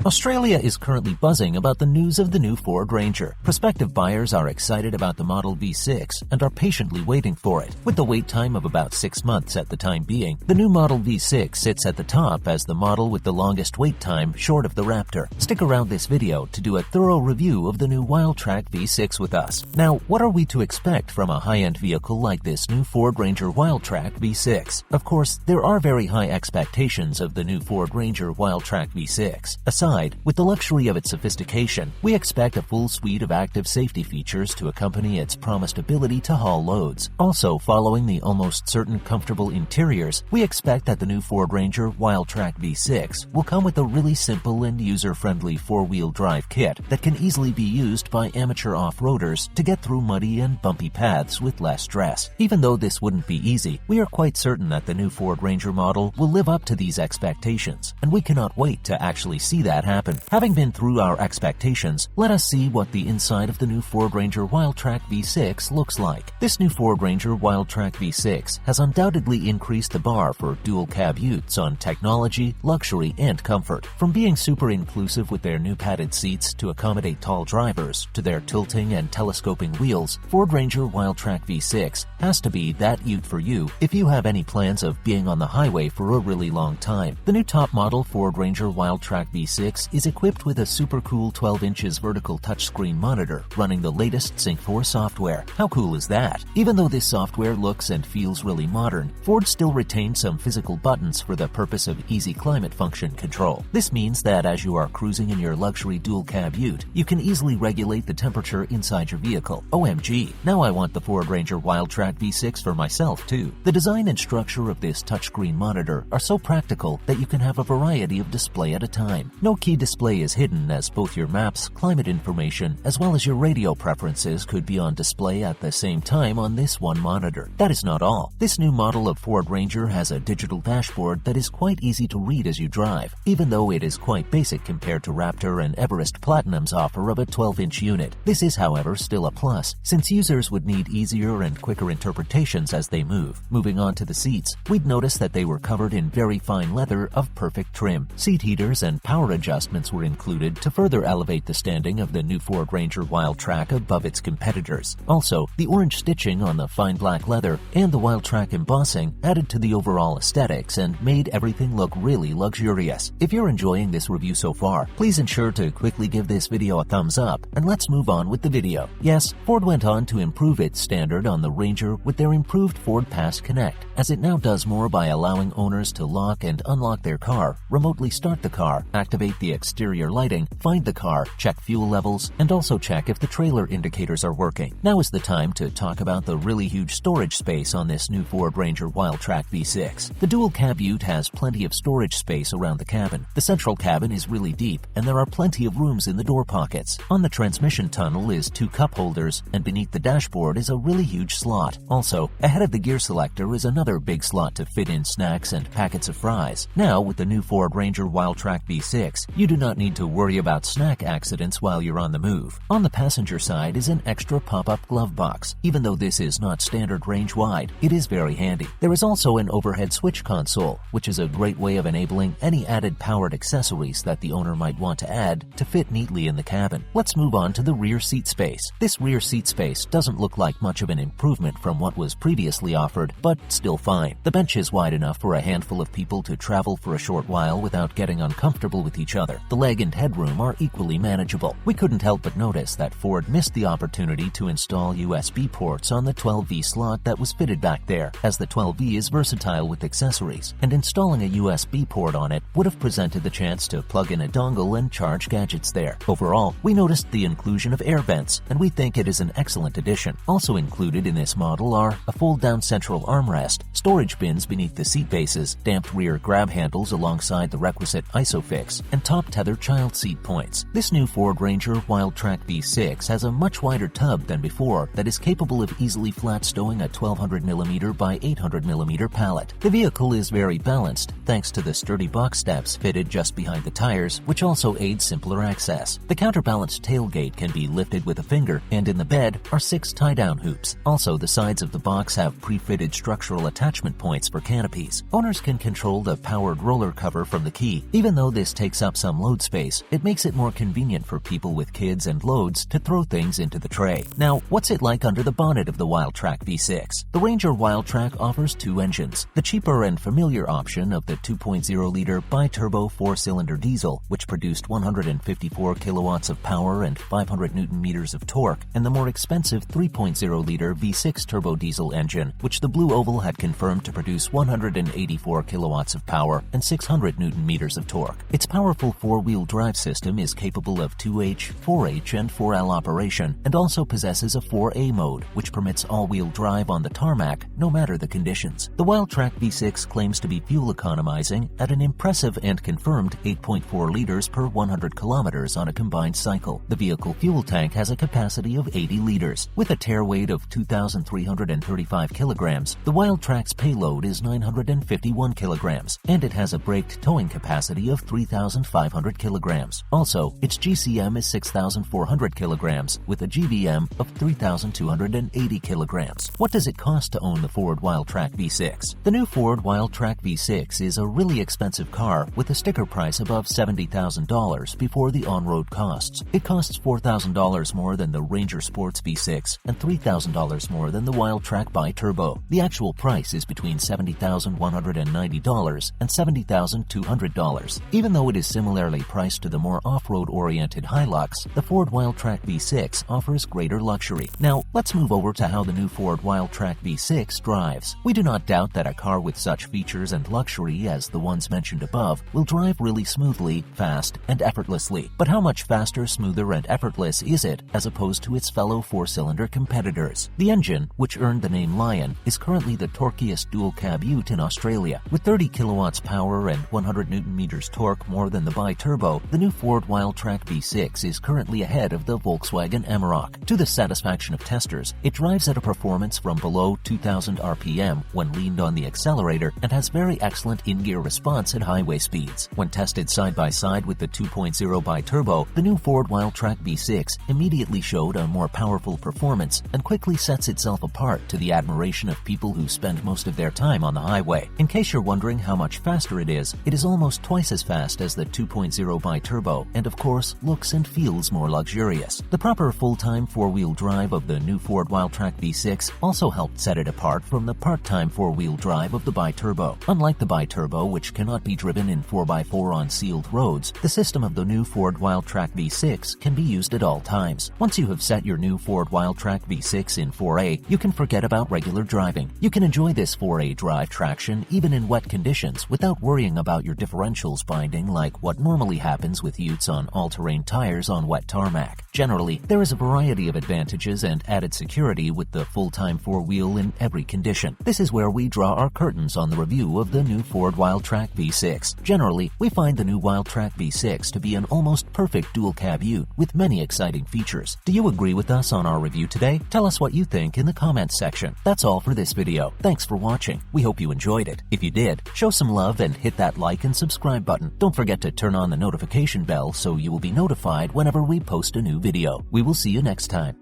Australia is currently buzzing about the news of the new Ford Ranger. Prospective buyers are excited about the Model V6 and are patiently waiting for it. With the wait time of about 6 months at the time being, the new Model V6 sits at the top as the model with the longest wait time short of the Raptor. Stick around this video to do a thorough review of the new Wildtrak V6 with us. Now, what are we to expect from a high-end vehicle like this new Ford Ranger Wildtrak V6? Of course, there are very high expectations of the new Ford Ranger Wildtrak V6. Aside, with the luxury of its sophistication, we expect a full suite of active safety features to accompany its promised ability to haul loads. Also, following the almost certain comfortable interiors, we expect that the new Ford Ranger Wildtrak V6 will come with a really simple and user-friendly four-wheel drive kit that can easily be used by amateur off-roaders to get through muddy and bumpy paths with less stress. Even though this wouldn't be easy, we are quite certain that the new Ford Ranger model will live up to these expectations, and we cannot wait to actually see that happen. Having been through our expectations, let us see what the inside of the new Ford Ranger Wildtrak V6 looks like. This new Ford Ranger Wildtrak V6 has undoubtedly increased the bar for dual cab utes on technology, luxury, and comfort. From being super inclusive with their new padded seats to accommodate tall drivers, to their tilting and telescoping wheels, Ford Ranger Wildtrak V6 has to be that ute for you if you have any plans of being on the highway for a really long time. The new top model Ford Ranger Wildtrak V6 is equipped with a super cool 12 inches vertical touchscreen monitor running the latest Sync 4 software. How cool is that? Even though this software looks and feels really modern, Ford still retains some physical buttons for the purpose of easy climate function control. This means that as you are cruising in your luxury dual cab ute, you can easily regulate the temperature inside your vehicle. OMG, now I want the Ford Ranger Wildtrak V6 for myself too. The design and structure of this touchscreen monitor are so practical that you can have a variety of display at a time. No key display is hidden, as both your maps, climate information, as well as your radio preferences could be on display at the same time on this one monitor. That is not all. This new model of Ford Ranger has a digital dashboard that is quite easy to read as you drive, even though it is quite basic compared to Raptor and Everest Platinum's offer of a 12-inch unit. This is, however, still a plus, since users would need easier and quicker interpretations as they move. Moving on to the seats, we'd notice that they were covered in very fine leather of perfect trim. Seat heaters and power adjustments were included to further elevate the standing of the new Ford Ranger Wildtrak above its competitors. Also, the orange stitching on the fine black leather and the Wildtrak embossing added to the overall aesthetics and made everything look really luxurious. If you're enjoying this review so far, please ensure to quickly give this video a thumbs up, and let's move on with the video. Yes, Ford went on to improve its standard on the Ranger with their improved Ford Pass Connect, as it now does more by allowing owners to lock and unlock their car, remotely start the car, activate the exterior lighting, find the car, check fuel levels, and also check if the trailer indicators are working. Now is the time to talk about the really huge storage space on this new Ford Ranger Wildtrak V6. The dual cab ute has plenty of storage space around the cabin. The central cabin is really deep, and there are plenty of rooms in the door pockets. On the transmission tunnel is 2 cup holders, and beneath the dashboard is a really huge slot. Also, ahead of the gear selector is another big slot to fit in snacks and packets of fries. Now, with the new Ford Ranger Wildtrak V6, you do not need to worry about snack accidents while you're on the move. On the passenger side is an extra pop-up glove box. Even though this is not standard range-wide, it is very handy. There is also an overhead switch console, which is a great way of enabling any added powered accessories that the owner might want to add to fit neatly in the cabin. Let's move on to the rear seat space. This rear seat space doesn't look like much of an improvement from what was previously offered, but still fine. The bench is wide enough for a handful of people to travel for a short while without getting uncomfortable with each other. The leg and headroom are equally manageable. We couldn't help but notice that Ford missed the opportunity to install USB ports on the 12V slot that was fitted back there, as the 12V is versatile with accessories, and installing a USB port on it would have presented the chance to plug in a dongle and charge gadgets there. Overall, we noticed the inclusion of air vents, and we think it is an excellent addition. Also included in this model are a fold-down central armrest, storage bins beneath the seat bases, damped rear grab handles alongside the requisite ISOFIX, and top tether child seat points. This new Ford Ranger Wildtrak V6 has a much wider tub than before that is capable of easily flat stowing a 1200mm by 800mm pallet. The vehicle is very balanced thanks to the sturdy box steps fitted just behind the tires, which also aid simpler access. The counterbalanced tailgate can be lifted with a finger, and in the bed are 6 tie-down hoops. Also, the sides of the box have pre-fitted structural attachment points for canopies. Owners can control the powered roller cover from the key. Even though this takes up up some load space, it makes it more convenient for people with kids and loads to throw things into the tray. Now, what's it like under the bonnet of the Wildtrak V6? The Ranger Wildtrak offers two engines. The cheaper and familiar option of the 2.0-liter bi-turbo 4-cylinder diesel, which produced 154 kilowatts of power and 500 newton-meters of torque, and the more expensive 3.0-liter V6 turbo diesel engine, which the Blue Oval had confirmed to produce 184 kilowatts of power and 600 newton-meters of torque. Its powerful four-wheel drive system is capable of 2H, 4H, and 4L operation, and also possesses a 4A mode, which permits all-wheel drive on the tarmac, no matter the conditions. The Wildtrak V6 claims to be fuel economizing at an impressive and confirmed 8.4 liters per 100 kilometers on a combined cycle. The vehicle fuel tank has a capacity of 80 liters. With a tare weight of 2,335 kilograms, the Wildtrak's payload is 951 kilograms, and it has a braked towing capacity of 3,500 kilograms. Also, its GCM is 6,400 kilograms, with a GVM of 3,280 kilograms. What does it cost to own the Ford Wildtrak V6? The new Ford Wildtrak V6 is a really expensive car with a sticker price above $70,000 before the on-road costs. It costs $4,000 more than the Ranger Sports V6 and $3,000 more than the Wildtrak bi-turbo. The actual price is between $70,190 and $70,200. Even though it is similarly priced to the more off-road oriented Hilux, the Ford Wildtrak V6 offers greater luxury. Now, let's move over to how the new Ford Wildtrak V6 drives. We do not doubt that a car with such features and luxury as the ones mentioned above will drive really smoothly, fast, and effortlessly. But how much faster, smoother, and effortless is it as opposed to its fellow four-cylinder competitors? The engine, which earned the name Lion, is currently the torquiest dual-cab ute in Australia. With 30 kilowatts power and 100 newton-meters torque more than the bi-turbo, the new Ford Wildtrak V6 is currently ahead of the Volkswagen Amarok. To the satisfaction of testers, it drives at a performance from below 2,000 RPM when leaned on the accelerator and has very excellent in-gear response at highway speeds. When tested side by side with the 2.0 bi-turbo, the new Ford Wildtrak V6 immediately showed a more powerful performance and quickly sets itself apart to the admiration of people who spend most of their time on the highway. In case you're wondering how much faster it is almost twice as fast as the 2.0 bi-turbo and of course looks and feels more luxurious. The proper full-time four-wheel drive of the new Ford Wildtrak V6 also helped set it apart from the part-time four-wheel drive of the bi-turbo. Unlike the bi-turbo, which cannot be driven in 4x4 on sealed roads, the system of the new Ford Wildtrak V6 can be used at all times. Once you have set your new Ford Wildtrak V6 in 4A, you can forget about regular driving. You can enjoy this 4A drive traction even in wet conditions without worrying about your differentials binding like what normally happens with utes on all-terrain tires on wet tarmac. Generally, there is a variety of advantages and added security with the full-time four-wheel in every condition. This is where we draw our curtains on the review of the new Ford Wildtrak V6. Generally, we find the new Wildtrak V6 to be an almost perfect dual-cab ute with many exciting features. Do you agree with us on our review today? Tell us what you think in the comments section. That's all for this video. Thanks for watching. We hope you enjoyed it. If you did, show some love and hit that like and subscribe button. Don't forget to turn on the notification bell so you will be notified whenever we post a new video. We will see you next time.